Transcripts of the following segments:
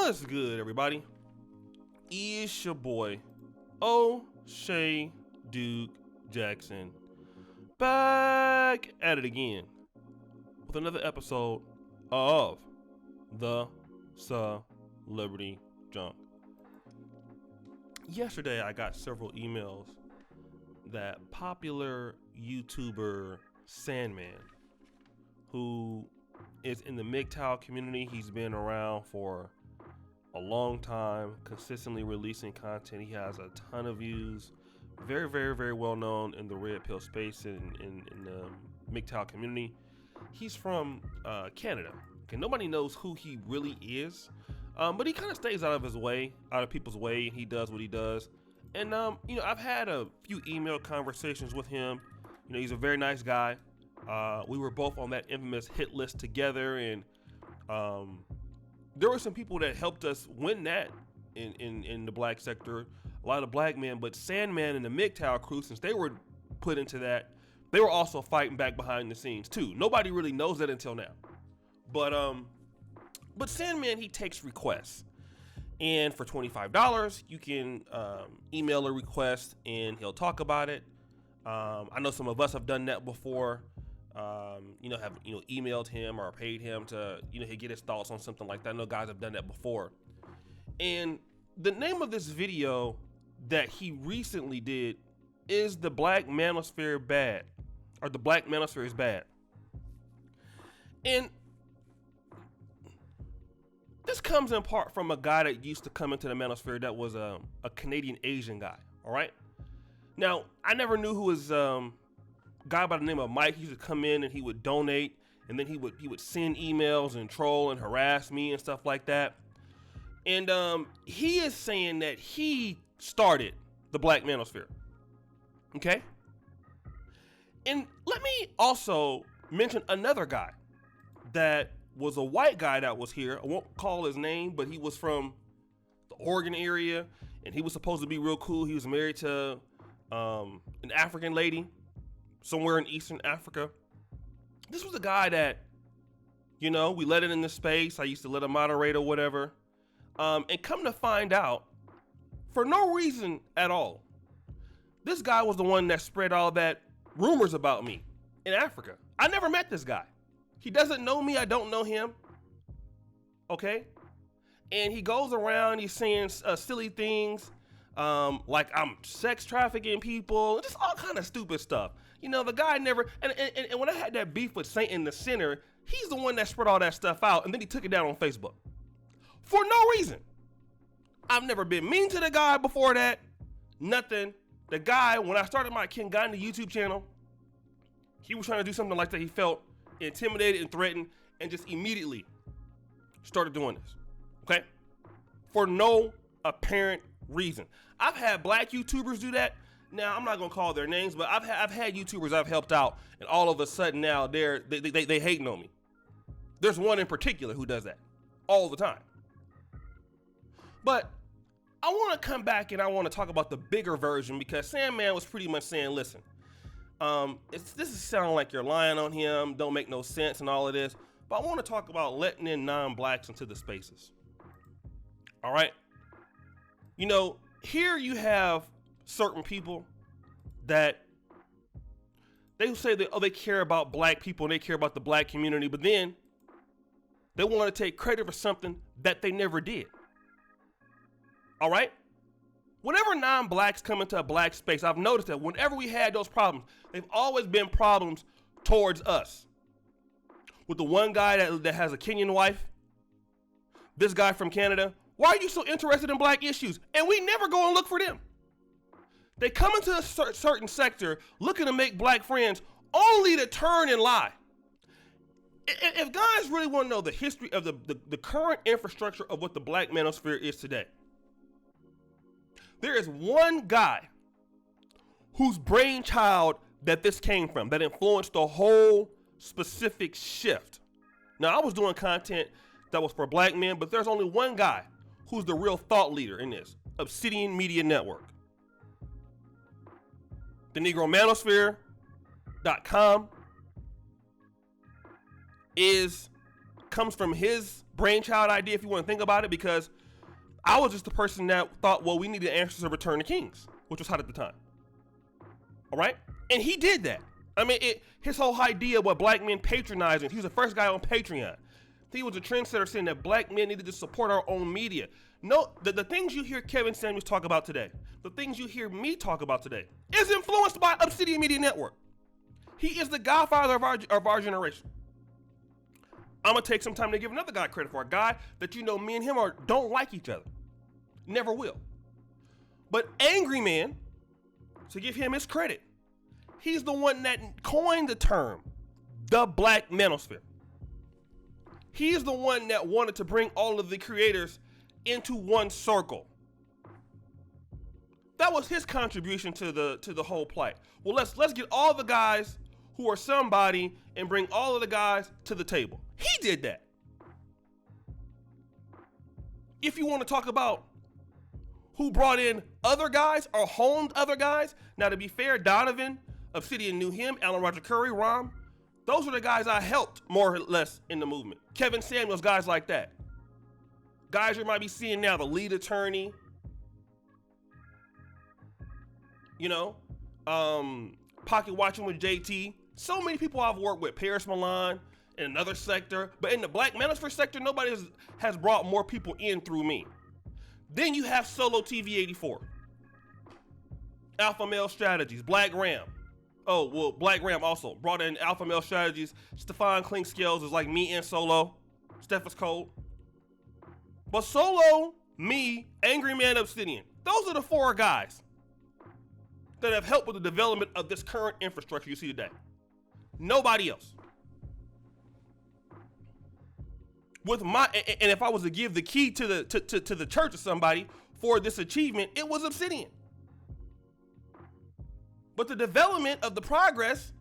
What's good, everybody? It's your boy, O'Shea Duke Jackson, back at it again with another episode of the Celebrity Junk. Yesterday, I got several emails that popular YouTuber Sandman, who is in the MGTOW community, he's been around for a long time, consistently releasing content. He has a ton of views, very well known in the red pill space and in the MGTOW community. He's from Canada. Okay, nobody knows who he really is, but he kind of stays out of people's way. He does what he does. And, I've had a few email conversations with him. He's a very nice guy. We were both on that infamous hit list together, and there were some people that helped us win that in the black sector, a lot of black men. But Sandman and the MGTOW crew, since they were put into that, they were also fighting back behind the scenes too. Nobody really knows that until now. But Sandman, he takes requests, and for $25 you can email a request and he'll talk about it. I know some of us have done that before. Have emailed him or paid him to he get his thoughts on something like that. I know guys have done that before. And the name of this video that he recently did is "The Black Manosphere Bad," or "The Black Manosphere is Bad." And this comes in part from a guy that used to come into the Manosphere that was a Canadian Asian guy. All right. Now, I never knew who his guy by the name of Mike. He used to come in and he would donate, and then he would send emails and troll and harass me and stuff like that. And he is saying that he started the Black Manosphere. Okay? And let me also mention another guy that was a white guy that was here. I won't call his name, but he was from the Oregon area, and he was supposed to be real cool. He was married to an African lady somewhere in Eastern Africa. This was a guy that, we let it in the space. I used to let him moderate or whatever. And come to find out, for no reason at all, this guy was the one that spread all that rumors about me in Africa. I never met this guy. He doesn't know me. I don't know him. Okay? And he goes around, he's saying silly things, like I'm sex trafficking people, just all kind of stupid stuff. The guy never, and when I had that beef with Saint in the Center, he's the one that spread all that stuff out, and then he took it down on Facebook. For no reason. I've never been mean to the guy before that. Nothing. The guy, when I started my Ken Gandhi YouTube channel, he was trying to do something like that. He felt intimidated and threatened, and just immediately started doing this. Okay? For no apparent reason. I've had black YouTubers do that. Now, I'm not gonna call their names, but I've had YouTubers I've helped out, and all of a sudden now they hating on me. There's one in particular who does that all the time. But I want to come back and I want to talk about the bigger version, because Sandman was pretty much saying, listen, this is sounding like you're lying on him, don't make no sense and all of this. But I want to talk about letting in non-blacks into the spaces. All right. Here you have certain people that they say that, they care about black people and they care about the black community, but then they want to take credit for something that they never did. All right? Whenever non-blacks come into a black space, I've noticed that whenever we had those problems, they've always been problems towards us. With the one guy that has a Kenyan wife, this guy from Canada, why are you so interested in black issues? And we never go and look for them. They come into a certain sector looking to make black friends, only to turn and lie. If guys really want to know the history of the current infrastructure of what the Black Manosphere is today, there is one guy whose brainchild that this came from, that influenced the whole specific shift. Now, I was doing content that was for black men, but there's only one guy who's the real thought leader in this: Obsidian Media Network. The NegroManosphere.com is comes from his brainchild idea, if you want to think about it, because I was just the person that thought, well, we needed answers to Return of Kings, which was hot at the time. All right? And he did that. I mean, his whole idea of what black men patronizing, he was the first guy on Patreon. He was a trendsetter saying that black men needed to support our own media. No, the things you hear Kevin Samuels talk about today, the things you hear me talk about today, is influenced by Obsidian Media Network. He is the godfather of our generation. I'm going to take some time to give another guy credit for a guy that me and him don't like each other. Never will. But Angry Man, to give him his credit, he's the one that coined the term, the Black Manosphere. He's the one that wanted to bring all of the creators into one circle. That was his contribution to the whole play. Well, let's get all the guys who are somebody and bring all of the guys to the table. He did that. If you want to talk about who brought in other guys or honed other guys, now to be fair, Donovan, Obsidian knew him, Alan Roger Curry, Rom, those are the guys I helped more or less in the movement. Kevin Samuels, guys like that. Guys you might be seeing now, the lead attorney, Pocket Watching with JT. So many people I've worked with, Paris Milan, in another sector, but in the Black Manosphere sector, nobody has brought more people in through me. Then you have Solo TV 84, Alpha Male Strategies, Black Ram. Oh, well, Black Ram also brought in Alpha Male Strategies. Stefan Clinkscales is like me and Solo. Steph is cold. But Solo, me, Angry Man, Obsidian, those are the four guys that have helped with the development of this current infrastructure you see today. Nobody else. And if I was to give the key to the church to somebody for this achievement, it was Obsidian. But the development of the progress,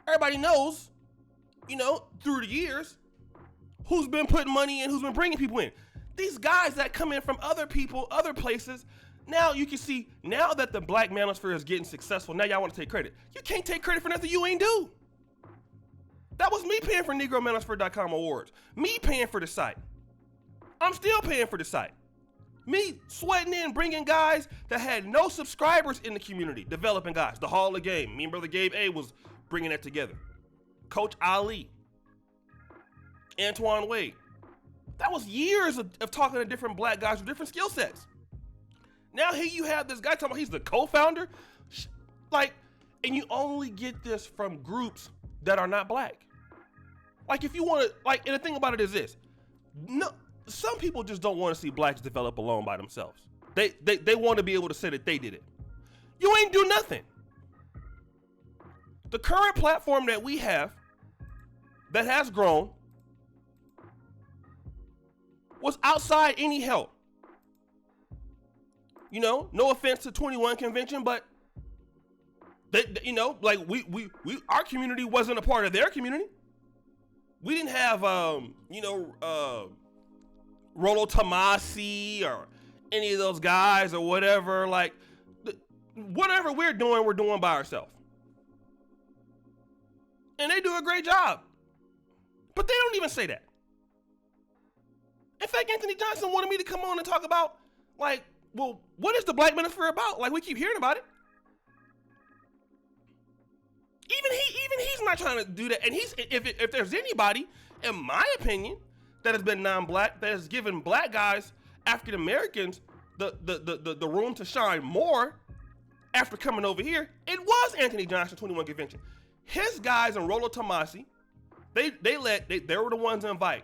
everybody knows, through the years, who's been putting money in, who's been bringing people in. These guys that come in from other people, other places, now you can see, now that the Black Manosphere is getting successful, now y'all want to take credit. You can't take credit for nothing you ain't do. That was me paying for NegroManosphere.com awards. Me paying for the site. I'm still paying for the site. Me sweating in, bringing guys that had no subscribers in the community, developing guys. The Hall of Game. Me and Brother Gabe A was bringing that together. Coach Ali. Antoine Wade. That was years of talking to different black guys with different skill sets. Now here you have this guy talking about he's the co-founder. And you only get this from groups that are not black. If you want to, and the thing about it is this. No, some people just don't want to see blacks develop alone by themselves. They want to be able to say that they did it. You ain't do nothing. The current platform that we have that has grown was outside any help. No offense to 21 Convention, but our community wasn't a part of their community. We didn't have, Rollo Tomasi or any of those guys or whatever. Whatever we're doing by ourselves. And they do a great job. But they don't even say that. In fact, Anthony Johnson wanted me to come on and talk about, what is the Black Manosphere about? We keep hearing about it. Even he's not trying to do that. And if there's anybody, in my opinion, that has been non-black, that has given black guys, African Americans, the room to shine more after coming over here, it was Anthony Johnson, 21 Convention. His guys and Rollo Tomasi, they were the ones to invite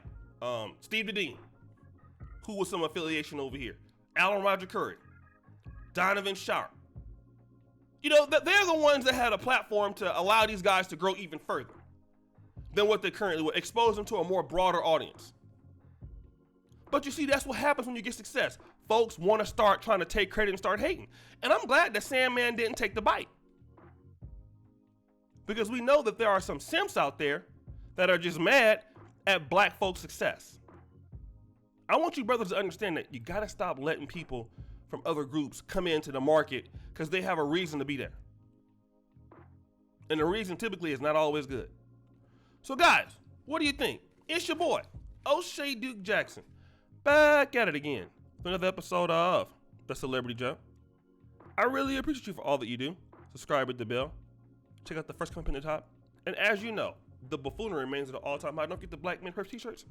Steve Dedeen, who was some affiliation over here, Alan Roger Curry, Donovan Sharp. They're the ones that had a platform to allow these guys to grow even further than what they currently would, expose them to a more broader audience. But you see, that's what happens when you get success. Folks want to start trying to take credit and start hating. And I'm glad that Sandman didn't take the bite. Because we know that there are some simps out there that are just mad at black folks' success. I want you brothers to understand that you got to stop letting people from other groups come into the market because they have a reason to be there. And the reason typically is not always good. So guys, what do you think? It's your boy, O'Shea Duke Jackson, back at it again for another episode of The Celebrity Jump. I really appreciate you for all that you do. Subscribe with the bell. Check out the first comment in the top. And as you know, the buffoonery remains at an all-time high. Don't get the Black Men Perps t-shirts.